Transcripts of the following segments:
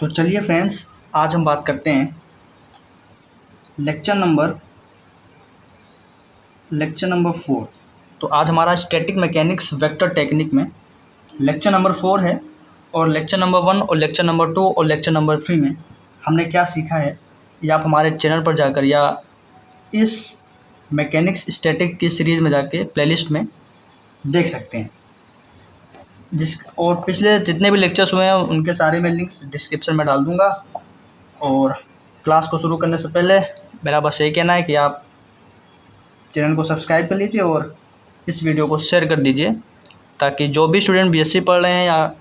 तो चलिए फ्रेंड्स, आज हम बात करते हैं लेक्चर नंबर 4। तो आज हमारा स्टैटिक मैकेनिक्स वेक्टर टेक्निक में लेक्चर नंबर 4 है। और लेक्चर नंबर 1 और लेक्चर नंबर 2 और लेक्चर नंबर 3 में हमने क्या सीखा है, ये आप हमारे चैनल पर जाकर या इस मैकेनिक्स स्टैटिक की सीरीज़ में जाके प्लेलिस्ट में देख सकते हैं। और पिछले जितने भी लेक्चर्स हुए हैं उनके सारे मैं लिंक्स डिस्क्रिप्शन में डाल दूँगा। और क्लास को शुरू करने से पहले मेरा बस यही कहना है कि आप चैनल को सब्सक्राइब कर लीजिए और इस वीडियो को शेयर कर दीजिए, ताकि जो भी स्टूडेंट बीएससी पढ़ रहे हैं या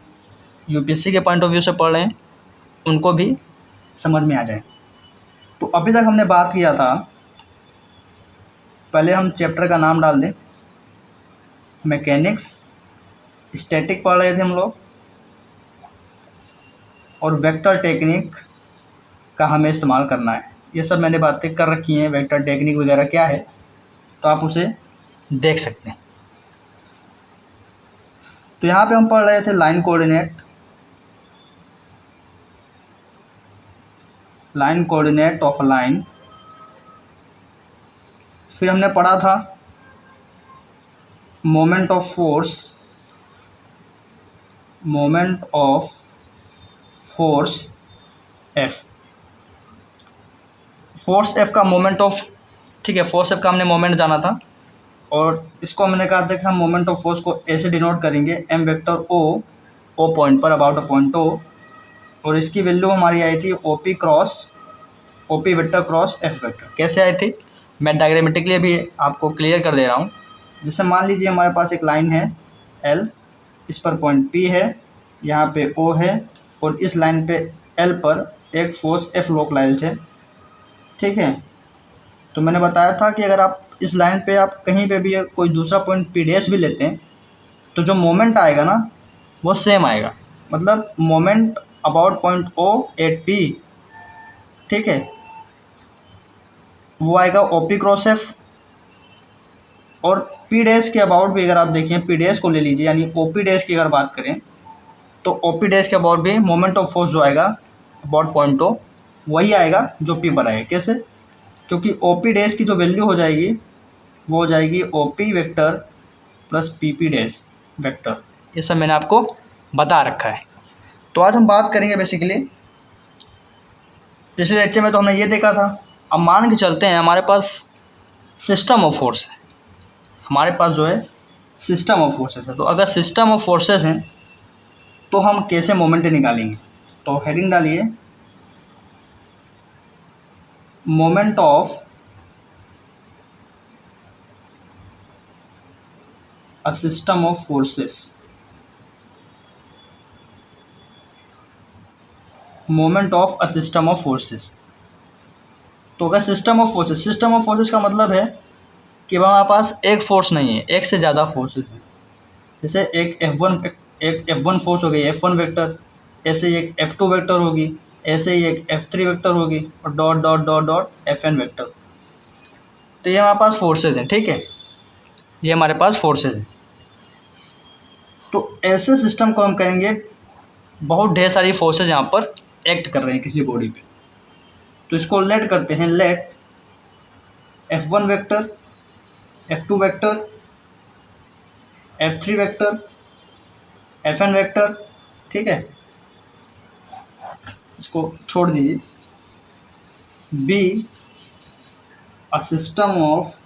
यूपीएससी के पॉइंट ऑफ व्यू से पढ़ रहे हैं उनको भी समझ में आ जाए। तो अभी तक हमने बात किया था, पहले हम चैप्टर का नाम डाल दें, मैकेनिक्स स्टैटिक पढ़ रहे थे हम लोग, और वेक्टर टेक्निक का हमें इस्तेमाल करना है। ये सब मैंने बातें कर रखी हैं, वेक्टर टेक्निक वगैरह क्या है तो आप उसे देख सकते हैं। तो यहाँ पे हम पढ़ रहे थे line coordinate of a line. फिर हमने पढ़ा था मोमेंट ऑफ फोर्स एफ का मोमेंट ऑफ, ठीक है, फोर्स एफ का हमने मोमेंट जाना था। और इसको हमने कहा था कि हम मोमेंट ऑफ फोर्स को ऐसे डिनोट करेंगे, एम वेक्टर ओ पॉइंट पर, अबाउट अ पॉइंट ओ, और इसकी वैल्यू हमारी आई थी OP vector cross F vector. कैसे आई थी मैं डायग्रामेटिकली भी आपको क्लियर कर दे रहा हूँ। जैसे मान लीजिए हमारे पास एक लाइन है एल, इस पर पॉइंट पी है, यहाँ पे ओ है, और इस लाइन पे एल पर एक फोर्स एफ लोकलाइज्ड है, ठीक है। तो मैंने बताया था कि अगर आप इस लाइन पे आप कहीं पे भी कोई दूसरा पॉइंट पी डैश भी लेते हैं तो जो मोमेंट आएगा ना वो सेम आएगा, मतलब moment about point O at P, ठीक है, वो आएगा ओपी क्रॉस एफ। और पी डैश के अबाउट भी अगर आप देखें, पी डैश को ले लीजिए, यानी ओपी डैश की अगर बात करें तो ओपी डैश के अबाउट भी मोमेंट ऑफ फोर्स जो आएगा अबाउट पॉइंट ओ वही आएगा जो पी पर आएगा। कैसे? क्योंकि ओपी डैश की जो वैल्यू हो जाएगी वो हो जाएगी OP vector plus P dash vector. ये सब मैंने आपको बता रखा है। तो आज हम बात करेंगे बेसिकली, पिछले लेक्चर में तो हमने ये देखा था। अब मान के चलते हैं हमारे पास सिस्टम ऑफ फोर्स है, हमारे पास जो है सिस्टम ऑफ फोर्सेस है। तो अगर सिस्टम ऑफ फोर्सेस हैं तो हम कैसे मोमेंट निकालेंगे? तो हेडिंग डालिए moment of a system of forces. Moment of a system of forces. तो अगर सिस्टम ऑफ फोर्सेस का मतलब है कि हमारे पास एक फोर्स नहीं है, एक से ज़्यादा फोर्सेस हैं। जैसे एक F1 फोर्स हो गई, F1 वेक्टर, ऐसे ही एक F2 वेक्टर होगी, ऐसे ही एक F3 वेक्टर होगी, और dot dot dot dot Fn vector. तो ये हमारे पास फोर्सेज हैं, ठीक है, ये हमारे पास फोर्सेज हैं। तो ऐसे सिस्टम को हम कहेंगे बहुत ढेर सारी फोर्सेज यहाँ पर एक्ट कर रहे हैं किसी बॉडी पे। तो इसको लेट करते हैं, let F1 vector, F2 vector, F3 vector, Fn vector, ठीक है, इसको छोड़ दीजिए, be a system of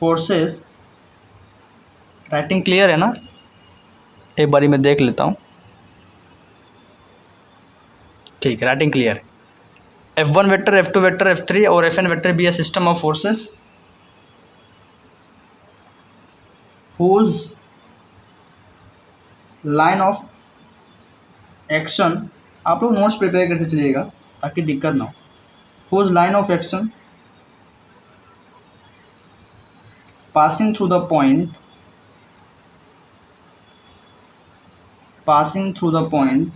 forces. Writing clear है ना? एक बारी मैं देख लेता हूँ, ठीक, राइटिंग क्लियर है। F1 vector, F2 vector, F3 और Fn vector B a system of forces whose line of action, आप लोग नोट्स प्रिपेयर करके चलिएगा ताकि दिक्कत ना हो। whose line of action passing through the point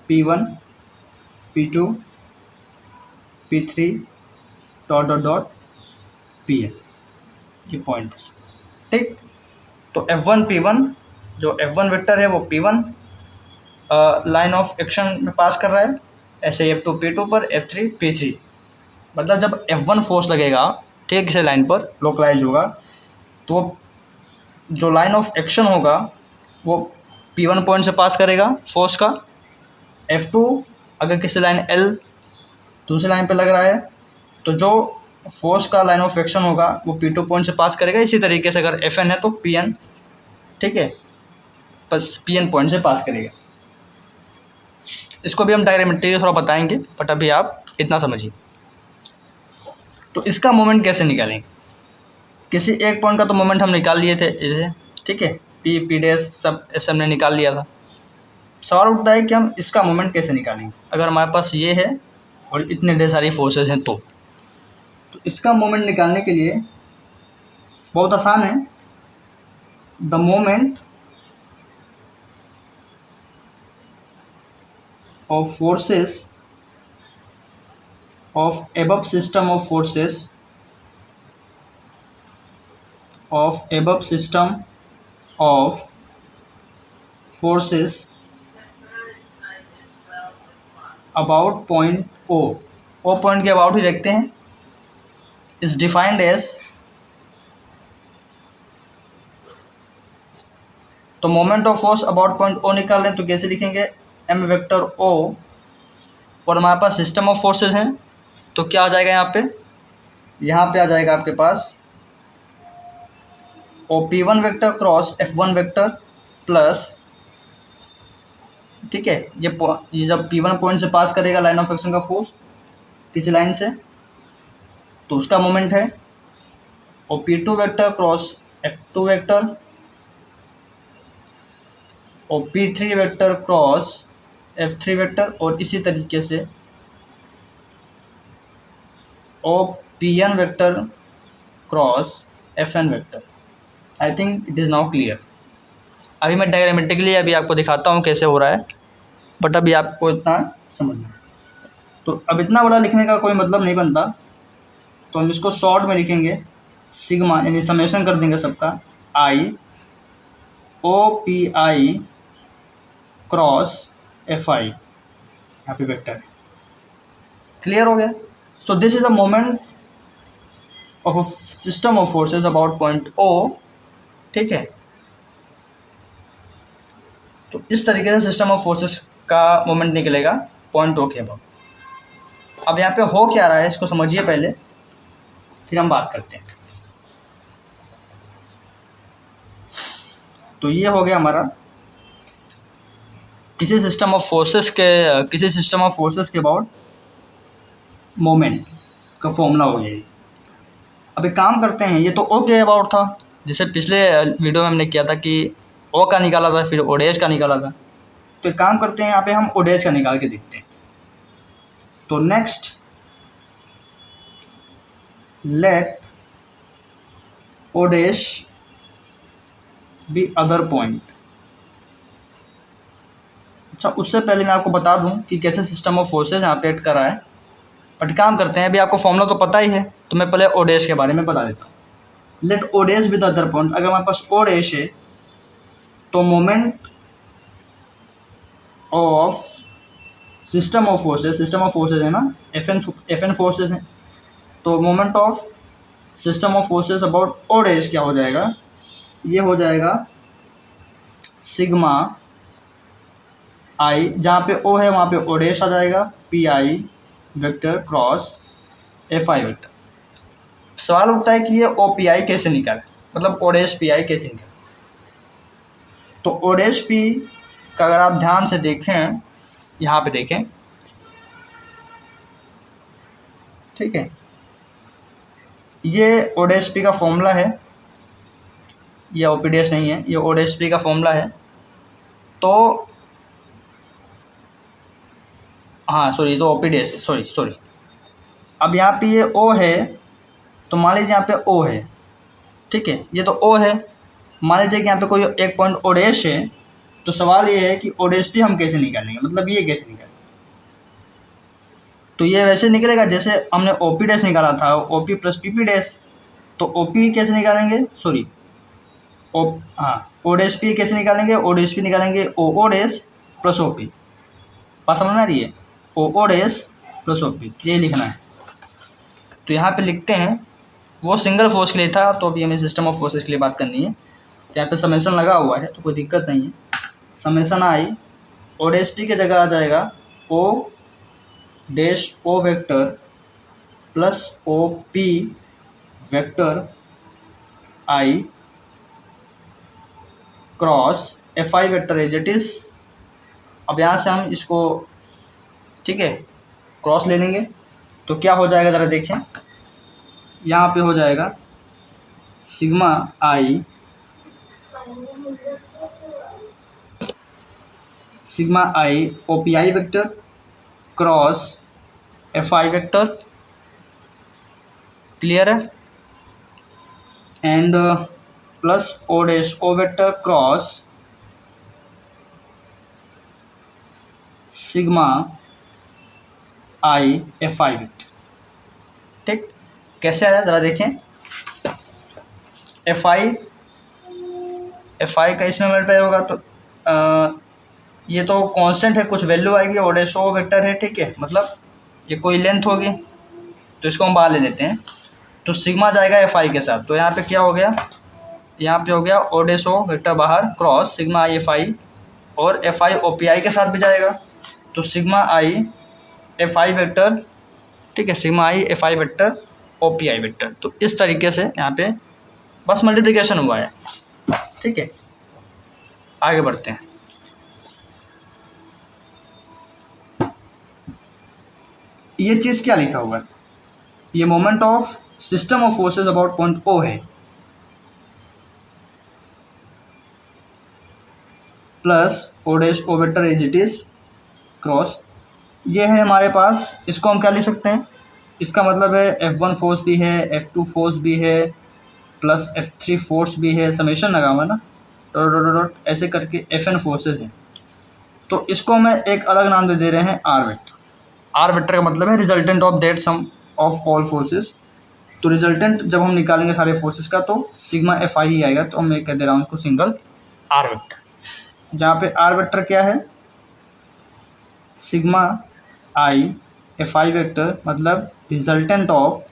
P1 P2 P3 dot dot dot Pn, ये पॉइंट, ठीक। तो F1 P1, जो F1 वेक्टर है वो P1, लाइन ऑफ एक्शन में पास कर रहा है, ऐसे F2 P2 पर, F3 P3। मतलब जब F1 फोर्स लगेगा, ठीक, किसी लाइन पर लोकलाइज होगा, तो जो लाइन ऑफ एक्शन होगा वो P1 पॉइंट से पास करेगा फोर्स का। F2 अगर किसी लाइन L दूसरी लाइन पे लग रहा है तो जो फोर्स का लाइन ऑफ एक्शन होगा वो P2 पॉइंट से पास करेगा। इसी तरीके से अगर Fn है तो Pn, ठीक है, बस Pn पॉइंट से पास करेगा। इसको भी हम डायग्रामेटिकली थोड़ा बताएंगे, बट अभी आप इतना समझिए। तो इसका मोमेंट कैसे निकालेंगे? किसी एक पॉइंट का तो मोमेंट हम निकाल लिए थे इसे, ठीक है, P डैश सब ऐसे हमने निकाल लिया था। सवाल उठता है कि हम इसका मोमेंट कैसे निकालेंगे अगर हमारे पास ये है और इतने ढेर सारी फोर्सेस हैं। तो इसका मोमेंट निकालने के लिए बहुत आसान है। The moment of forces of above system of forces about point O point के अबाउट ही देखते हैं, इज डिफाइंड एज, तो moment of force about point O निकाल लें तो कैसे लिखेंगे? एम वेक्टर ओ, और हमारे पास सिस्टम ऑफ फोर्सेस हैं तो क्या आ जाएगा यहाँ पे आ जाएगा आपके पास ओ P1 vector cross F1 vector plus, ठीक है, ये जब P1 पॉइंट से पास करेगा लाइन ऑफ एक्शन का फोर्स किसी लाइन से तो उसका मोमेंट है, और P2 vector cross F2 vector और P3 vector cross F3 vector, और इसी तरीके से और Pn vector cross Fn vector. I think it is now clear. अभी मैं डायग्रामेटिकली अभी आपको दिखाता हूँ कैसे हो रहा है, बट अभी आपको इतना समझना है। तो अब इतना बड़ा लिखने का कोई मतलब नहीं बनता, तो हम इसको शॉर्ट में लिखेंगे, सिग्मा, यानी समेशन कर देंगे सबका, I O P I cross F I, यहाँ पे वेक्टर। क्लियर हो गया? So this is a moment of a system of forces about point O, ठीक है। तो इस तरीके से सिस्टम ऑफ फोर्सेस का मोमेंट निकलेगा पॉइंट ओ के अबाउट। अब यहाँ पे हो क्या रहा है इसको समझिए पहले, फिर हम बात करते हैं। तो ये हो गया हमारा किसी सिस्टम ऑफ फोर्सेस के अबाउट मोमेंट का फॉर्मूला हो गया। अब एक काम करते हैं, ये तो ओ के अबाउट था, जैसे पिछले वीडियो में हमने किया था कि ओ का निकाला था, फिर ओ डैश का निकाला था। तो एक काम करते हैं, यहाँ पे हम ओ डैश का निकाल के देखते हैं। तो next let O dash be other point. अच्छा, उससे पहले मैं आपको बता दूं कि कैसे सिस्टम ऑफ फोर्सेस यहाँ पे एक्ट कर रहा है। बट काम करते हैं, अभी आपको फॉर्मूला तो पता ही है, तो मैं पहले ओ डैश के बारे में बता देता हूँ। Let O dash be the other point. अगर हमारे पास ओ डैश है तो moment of system of forces है ना, एफएन फोर्सेस हैं, तो moment of system of forces about O dash क्या हो जाएगा? ये हो जाएगा सिग्मा आई, जहाँ पे ओ है वहाँ पे ओ डैश आ जाएगा, P I vector cross F I vector. सवाल उठता है कि ये ओ पी आई कैसे निकाले, मतलब ओ डैश पी आई कैसे निकाले? तो ओ डैश पी का अगर आप ध्यान से देखें, यहाँ पे देखें, ठीक है, ये ओ डैश पी का फॉर्मूला है, ये ओ पी डैश नहीं है, ये ओ डैश पी का फॉर्मूला है। तो हाँ सॉरी, तो ओ पी डैश, सॉरी। अब यहाँ पे ये ओ है, तो मान लीजिए यहाँ पे ओ है, ठीक है, ये तो ओ है। मान लीजिए कि यहाँ पे कोई एक पॉइंट ओ डैश है, तो सवाल ये है कि ओ डैश पी हम कैसे निकालेंगे, मतलब ये कैसे निकालेंगे? तो ये वैसे निकलेगा जैसे हमने ओ पी डैश निकाला था, O P plus P P dash. तो ओ पी कैसे निकालेंगे, ओ डैश पी कैसे निकालेंगे? ओ डैश पी निकालेंगे O dash plus O P. बात समझ में आ रही है, O dash plus O P, ये लिखना है। तो यहाँ पे लिखते हैं, वो सिंगल फोर्स के लिए था, तो अभी हमें सिस्टम ऑफ फोर्सेस के लिए बात करनी है। तो यहाँ पे समेशन लगा हुआ है तो कोई दिक्कत नहीं है। Summation I O dash P की जगह आ जाएगा O dash O vector plus O P vector I cross F I vector as it is. अब यहाँ से हम इसको ठीक है क्रॉस ले लेंगे, तो क्या हो जाएगा ज़रा देखें। यहाँ पे हो जाएगा sigma I O P I vector cross F I vector, clear है, and plus O dash O vector cross sigma I F I vector. ठीक, कैसे आया ज़रा देखें। एफ आई का इसमें मल्टीप्लाई होगा तो ये तो कांस्टेंट है, कुछ वैल्यू आएगी, ओ डैश ओ वेक्टर है, ठीक है, मतलब ये कोई लेंथ होगी, तो इसको हम बाहर ले लेते हैं। तो सिग्मा जाएगा एफ आई के साथ, तो यहाँ पे क्या हो गया, यहाँ पे हो गया ओ डैश ओ वेक्टर बाहर क्रॉस सिग्मा आई एफ आई, और एफ आई ओ पी आई के साथ भी जाएगा, तो sigma I F I vector, ठीक है, sigma I F I vector O P I vector. तो इस तरीके से यहाँ पे बस मल्टीप्लिकेशन हुआ है, ठीक है। आगे बढ़ते हैं। ये चीज़ क्या लिखा हुआ है, ये moment of system of forces about point O है, plus O dash O vector as it is cross, ये है हमारे पास। इसको हम क्या लिख सकते हैं, इसका मतलब है F1 फोर्स भी है, F2 फोर्स भी है, प्लस F3 फोर्स भी है, समेशन लगा हुआ ना, डॉट डॉट डॉट ऐसे करके Fn फोर्सेस हैं। तो इसको मैं एक अलग नाम दे रहे हैं आर वेक्टर। आर वेक्टर का मतलब है resultant of that sum of all forces. तो रिजल्टेंट जब हम निकालेंगे सारे फोर्सेस का तो सिग्मा एफ आई ही आएगा, तो मैं कह दे रहा हूँ इसको सिंगल आर वेक्टर, जहाँ पे आर वेक्टर क्या है, sigma I F I vector, मतलब resultant of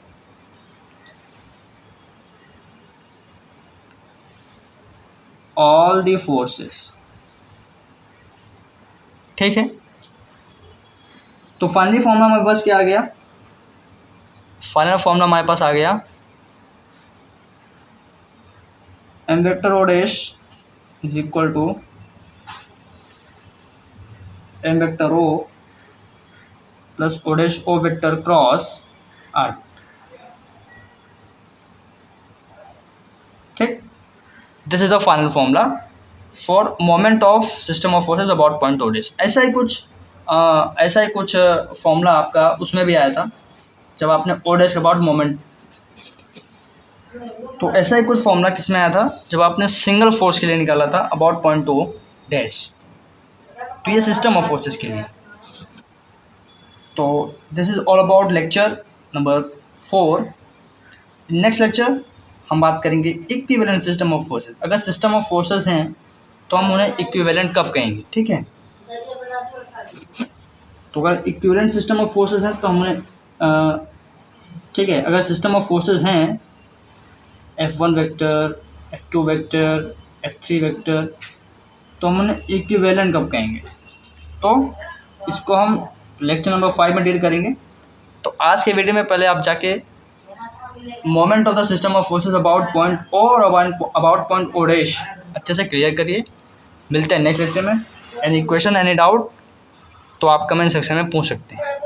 all the forces, ठीक है। तो फाइनली फॉर्मूला हमारे पास क्या आ गया, फाइनल फॉर्मूला हमारे पास आ गया M vector O dash is equal to M vector O plus O dash O vector cross R, ठीक। This is the final formula for moment of system of forces about point O dash. ऐसा ही कुछ formula आपका उसमें भी आया था जब आपने ओ डैश अबाउट मोमेंट, तो ऐसा ही कुछ फॉर्मूला किस में आया था जब आपने सिंगल फोर्स के लिए निकाला था अबाउट पॉइंट ओ डैश। तो ये सिस्टम ऑफ फोर्सेस के लिए। तो this is all about lecture number 4। Next lecture हम बात करेंगे इक्विवेलेंट सिस्टम ऑफ फोर्सेस। अगर सिस्टम ऑफ फोर्सेस हैं तो हम उन्हें इक्विवेलेंट कब कहेंगे, ठीक है। तो अगर इक्विवेलेंट सिस्टम ऑफ फोर्सेस हैं तो हम उन्हें ठीक है, अगर सिस्टम ऑफ फोर्सेस हैं F1 vector, F2 vector, F3 vector, तो हम उन्हें इक्विवेलेंट कब कहेंगे, तो इसको हम लेक्चर नंबर 5 में डील करेंगे। तो आज के वीडियो में पहले आप जाके moment of the system of forces about point O और अबाउट पॉइंट ओ डैश अच्छे से क्लियर करिए। मिलते हैं नेक्स्ट लेक्चर में। एनी क्वेश्चन, एनी डाउट तो आप कमेंट सेक्शन में पूछ सकते हैं।